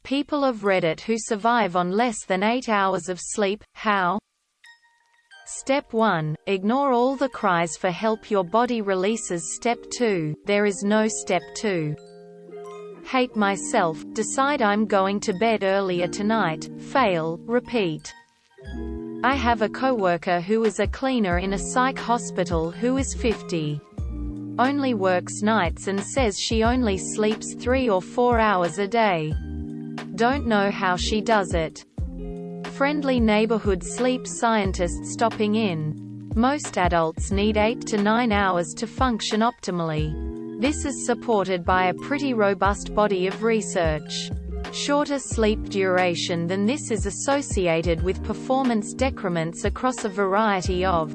People of Reddit who survive on less than 8 hours of sleep. How? Step 1. Ignore all the cries for help your body releases. Step 2. There is no step 2. Hate myself, decide I'm going to bed earlier tonight, fail, repeat. I have a coworker who is a cleaner in a psych hospital who is 50. Only works nights and says she only sleeps 3 or 4 hours a day. Don't know how she does it. Friendly neighborhood sleep scientist stopping in. Most adults need 8 to 9 hours to function optimally. This is supported by a pretty robust body of research. Shorter sleep duration than this is associated with performance decrements across a variety of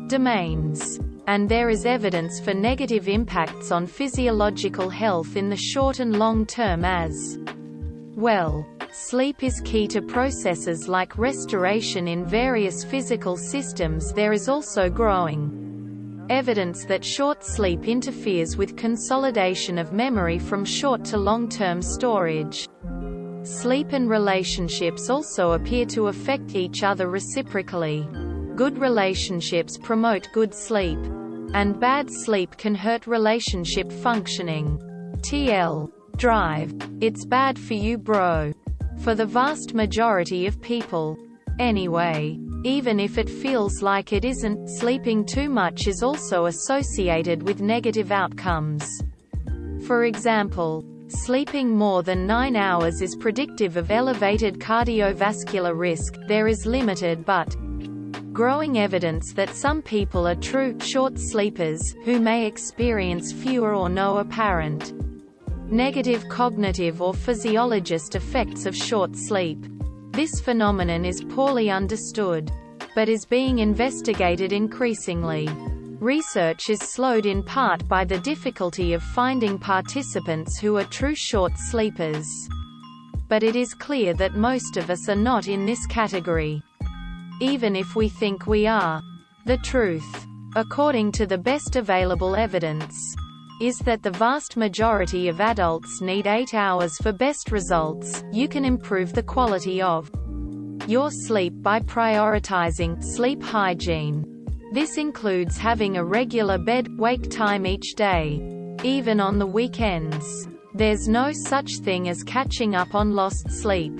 domains. And there is evidence for negative impacts on physiological health in the short and long term as well. Sleep is key to processes like restoration in various physical systems. There is also growing evidence that short sleep interferes with consolidation of memory from short to long-term storage. Sleep and relationships also appear to affect each other reciprocally. Good relationships promote good sleep, and bad sleep can hurt relationship functioning. TL. Drive. It's bad for you, bro. For the vast majority of people. Anyway. Even if it feels like it isn't, sleeping too much is also associated with negative outcomes. For example, sleeping more than 9 hours is predictive of elevated cardiovascular risk. There is limited but growing evidence that some people are true short sleepers, who may experience fewer or no apparent negative cognitive or physiologist effects of short sleep. This phenomenon is poorly understood, but is being investigated increasingly. Research is slowed in part by the difficulty of finding participants who are true short sleepers. But it is clear that most of us are not in this category, even if we think we are. The truth, according to the best available evidence, is that the vast majority of adults need 8 hours for best results. You can improve the quality of your sleep by prioritizing sleep hygiene. This includes having a regular bed-wake time each day, even on the weekends. There's no such thing as catching up on lost sleep.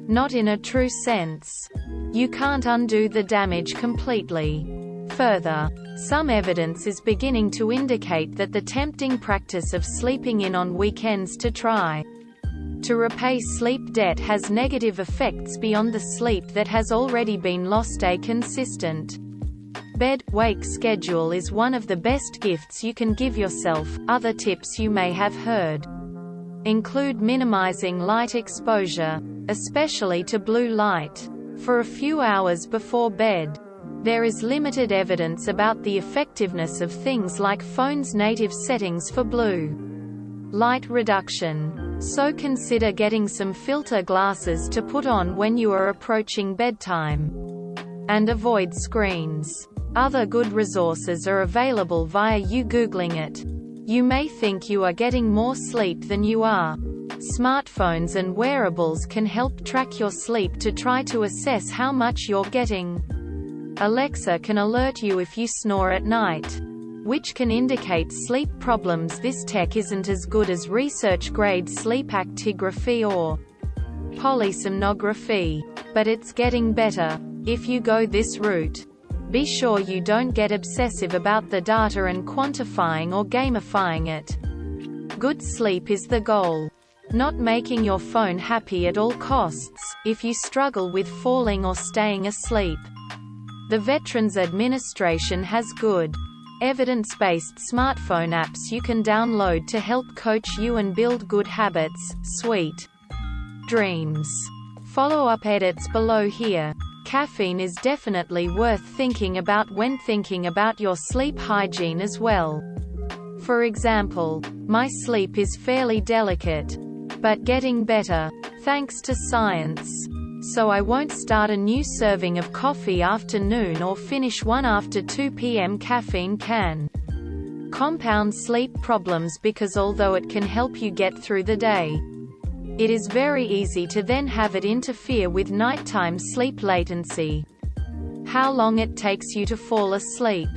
Not in a true sense. You can't undo the damage completely. Further, some evidence is beginning to indicate that the tempting practice of sleeping in on weekends to try to repay sleep debt has negative effects beyond the sleep that has already been lost. A consistent bed-wake schedule is one of the best gifts you can give yourself. Other tips you may have heard include minimizing light exposure, especially to blue light, for a few hours before bed. There is limited evidence about the effectiveness of things like phones' native settings for blue light reduction, so consider getting some filter glasses to put on when you are approaching bedtime. And avoid screens. Other good resources are available via you Googling it. You may think you are getting more sleep than you are. Smartphones and wearables can help track your sleep to try to assess how much you're getting. Alexa can alert you if you snore at night, which can indicate sleep problems. This tech isn't as good as research-grade sleep actigraphy or polysomnography, but it's getting better. If you go this route, be sure you don't get obsessive about the data and quantifying or gamifying it. Good sleep is the goal, not making your phone happy at all costs. If you struggle with falling or staying asleep, the Veterans Administration has good, evidence-based smartphone apps you can download to help coach you and build good habits. Sweet dreams. Follow-up edits below here. Caffeine is definitely worth thinking about when thinking about your sleep hygiene as well. For example, my sleep is fairly delicate, but getting better, thanks to science. So I won't start a new serving of coffee after noon or finish one after 2 p.m. Caffeine can compound sleep problems because although it can help you get through the day, It is very easy to then have it interfere with nighttime sleep latency. How long it takes you to fall asleep.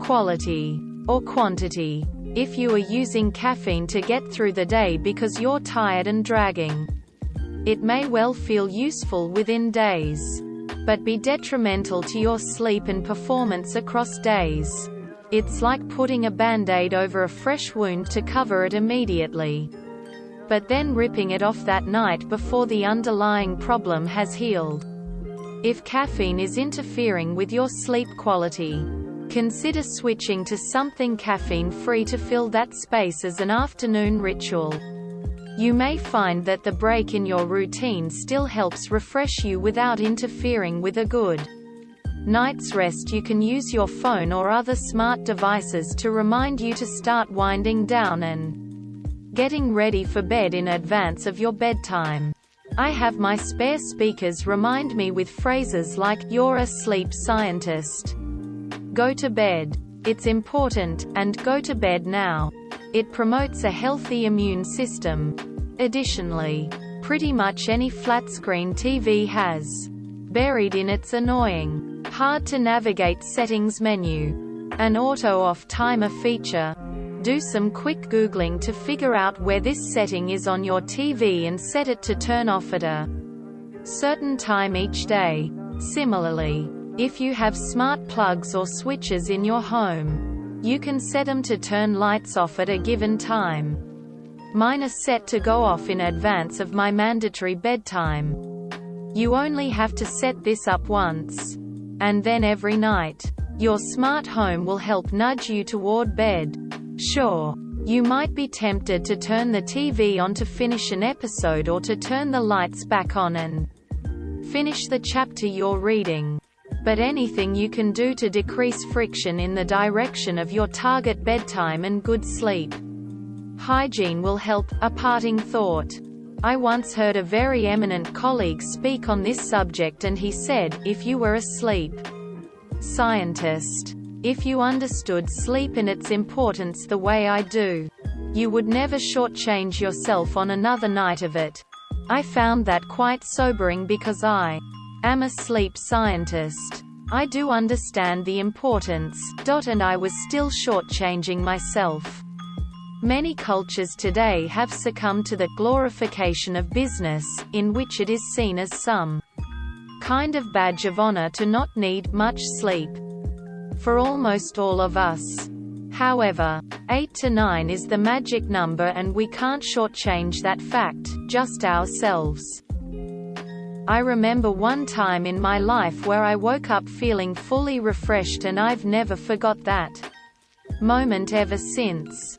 Quality or quantity. If you are using caffeine to get through the day because you're tired and dragging, it may well feel useful within days, but be detrimental to your sleep and performance across days. It's like putting a band-aid over a fresh wound to cover it immediately, but then ripping it off that night before the underlying problem has healed. If caffeine is interfering with your sleep quality, consider switching to something caffeine-free to fill that space as an afternoon ritual. You may find that the break in your routine still helps refresh you without interfering with a good night's rest. You can use your phone or other smart devices to remind you to start winding down and getting ready for bed in advance of your bedtime. I have my spare speakers remind me with phrases like, "You're a sleep scientist. Go to bed. It's important," and "Go to bed now." It promotes a healthy immune system. Additionally, pretty much any flat-screen TV has, buried in its annoying, hard-to-navigate settings menu, an auto-off timer feature. Do some quick Googling to figure out where this setting is on your TV and set it to turn off at a certain time each day. Similarly, if you have smart plugs or switches in your home, you can set them to turn lights off at a given time. Mine are set to go off in advance of my mandatory bedtime. You only have to set this up once, and then every night. Your smart home will help nudge you toward bed. Sure, you might be tempted to turn the TV on to finish an episode or to turn the lights back on and finish the chapter you're reading. But anything you can do to decrease friction in the direction of your target bedtime and good sleep hygiene will help. A parting thought. I once heard a very eminent colleague speak on this subject, and he said, "If you were a sleep scientist, if you understood sleep and its importance the way I do, you would never shortchange yourself on another night of it." I found that quite sobering because I am a sleep scientist. I do understand the importance, and I was still shortchanging myself. Many cultures today have succumbed to the glorification of business, in which it is seen as some kind of badge of honor to not need much sleep. For almost all of us, however, 8 to 9 is the magic number, and we can't shortchange that fact, just ourselves. I remember one time in my life where I woke up feeling fully refreshed, and I've never forgot that moment ever since.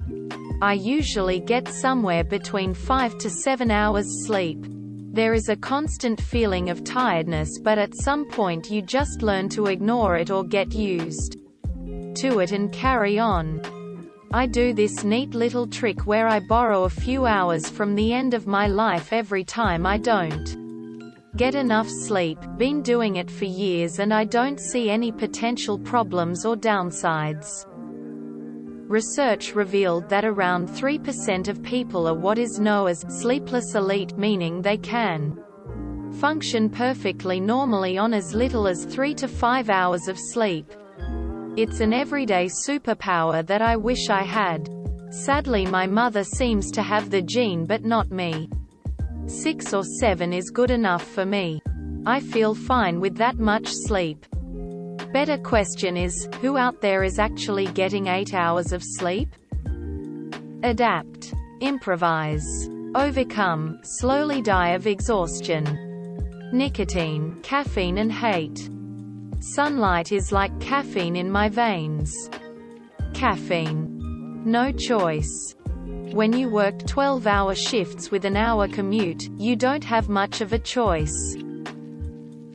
I usually get somewhere between 5 to 7 hours sleep. There is a constant feeling of tiredness, but at some point you just learn to ignore it or get used to it and carry on. I do this neat little trick where I borrow a few hours from the end of my life every time I don't get enough sleep. Been doing it for years and I don't see any potential problems or downsides. Research revealed that around 3% of people are what is known as sleepless elite, meaning they can function perfectly normally on as little as 3 to 5 hours of sleep. It's an everyday superpower that I wish I had. Sadly, my mother seems to have the gene but not me. 6 or 7 is good enough for me. I feel fine with that much sleep. Better question is, who out there is actually getting 8 hours of sleep? Adapt. Improvise. Overcome. Slowly die of exhaustion. Nicotine, caffeine and hate. Sunlight is like caffeine in my veins. Caffeine. No choice. When you work 12-hour shifts with an hour commute, you don't have much of a choice.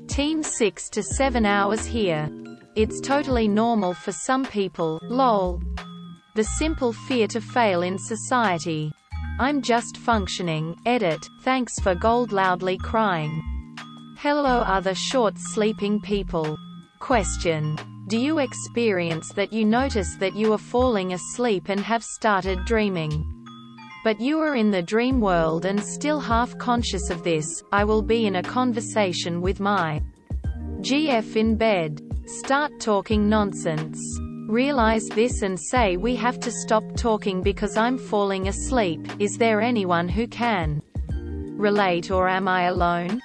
Team 6 to 7 hours here. It's totally normal for some people, lol. The simple fear to fail in society. I'm just functioning. Edit. Thanks for gold loudly crying. Hello other short sleeping people. Question. Do you experience that you notice that you are falling asleep and have started dreaming? But you are in the dream world and still half conscious of this. I will be in a conversation with my GF in bed. Start talking nonsense. Realize this and say we have to stop talking because I'm falling asleep. Is there anyone who can relate, or am I alone?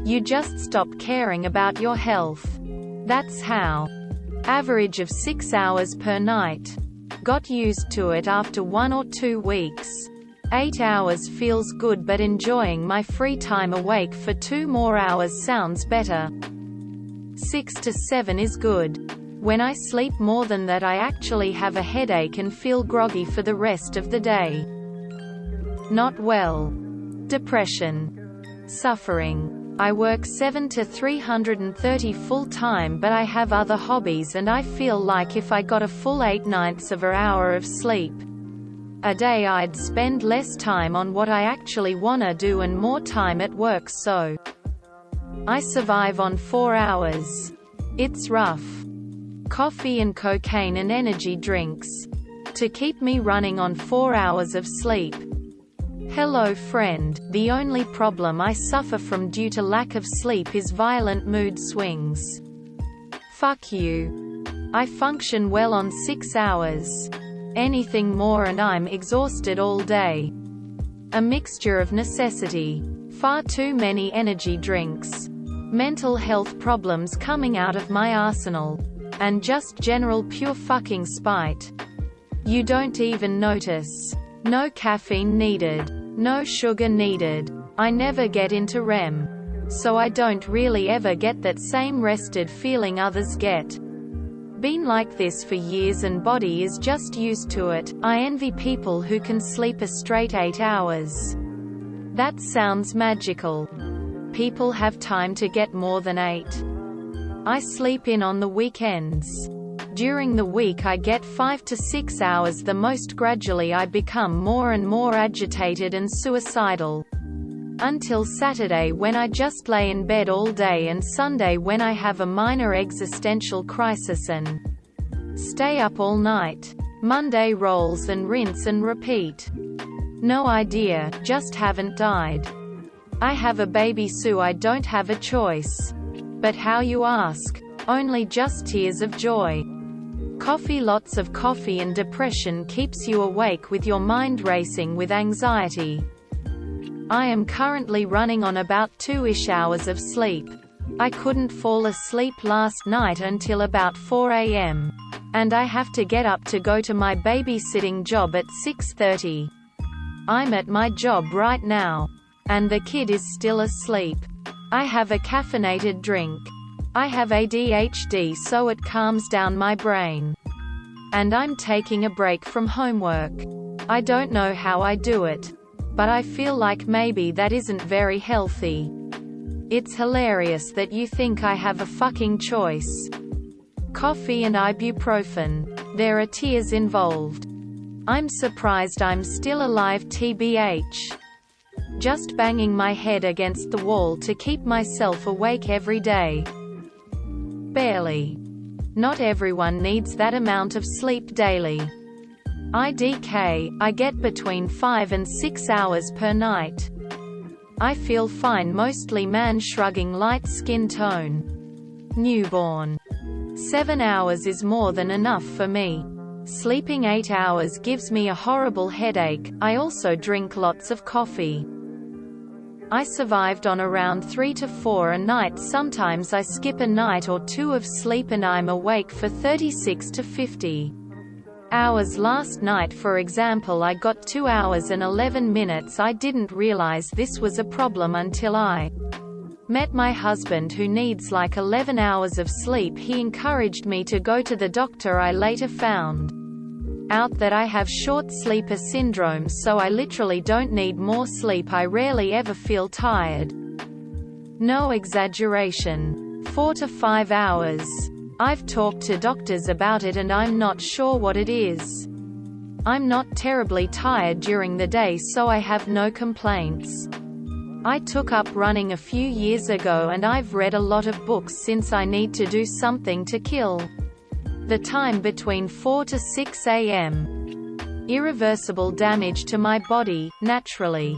You just stop caring about your health. That's how. Average of 6 hours per night. Got used to it after 1 or 2 weeks. 8 hours feels good, but enjoying my free time awake for 2 more hours sounds better. 6 to 7 is good. When I sleep more than that, I actually have a headache and feel groggy for the rest of the day. Not well. Depression. Suffering. I work 7 to 330 full-time, but I have other hobbies, and I feel like if I got a full 8/9 of an hour of sleep a day, I'd spend less time on what I actually wanna do and more time at work, so I survive on 4 hours. It's rough. Coffee and cocaine and energy drinks to keep me running on 4 hours of sleep. Hello friend, the only problem I suffer from due to lack of sleep is violent mood swings. Fuck you. I function well on 6 hours. Anything more and I'm exhausted all day. A mixture of necessity. Far too many energy drinks. Mental health problems coming out of my arsenal. And just general pure fucking spite. You don't even notice. No caffeine needed. No sugar needed. I never get into REM. So I don't really ever get that same rested feeling others get. Been like this for years and body is just used to it. I envy people who can sleep a straight 8 hours. That sounds magical. People have time to get more than 8. I sleep in on the weekends. During the week I get 5 to 6 hours the most. Gradually I become more and more agitated and suicidal. Until Saturday, when I just lay in bed all day, and Sunday when I have a minor existential crisis and stay up all night. Monday rolls and rinse and repeat. No idea, just haven't died. I have a baby Sue, I don't have a choice. But how, you ask? Only just tears of joy. Coffee. Lots of coffee and depression keeps you awake with your mind racing with anxiety. I am currently running on about 2-ish hours of sleep. I couldn't fall asleep last night until about 4 a.m. And I have to get up to go to my babysitting job at 6:30. I'm at my job right now. And the kid is still asleep. I have a caffeinated drink. I have ADHD, so it calms down my brain. And I'm taking a break from homework. I don't know how I do it. But I feel like maybe that isn't very healthy. It's hilarious that you think I have a fucking choice. Coffee and ibuprofen. There are tears involved. I'm surprised I'm still alive, tbh. Just banging my head against the wall to keep myself awake every day. Barely. Not everyone needs that amount of sleep daily. IDK, I get between 5 and 6 hours per night. I feel fine, mostly man shrugging, light skin tone. Newborn. 7 hours is more than enough for me. Sleeping 8 hours gives me a horrible headache. I also drink lots of coffee. I survived on around 3 to 4 a night. Sometimes I skip a night or 2 of sleep and I'm awake for 36 to 50 hours. Last night, for example, I got 2 hours and 11 minutes. I didn't realize this was a problem until I met my husband, who needs like 11 hours of sleep. He encouraged me to go to the doctor. I later found out that I have short sleeper syndrome, so I literally don't need more sleep. I rarely ever feel tired. No exaggeration. 4 to 5 hours. I've talked to doctors about it and I'm not sure what it is. I'm not terribly tired during the day, so I have no complaints. I took up running a few years ago and I've read a lot of books since I need to do something to kill the time between 4 to 6 a.m. irreversible damage to my body, naturally.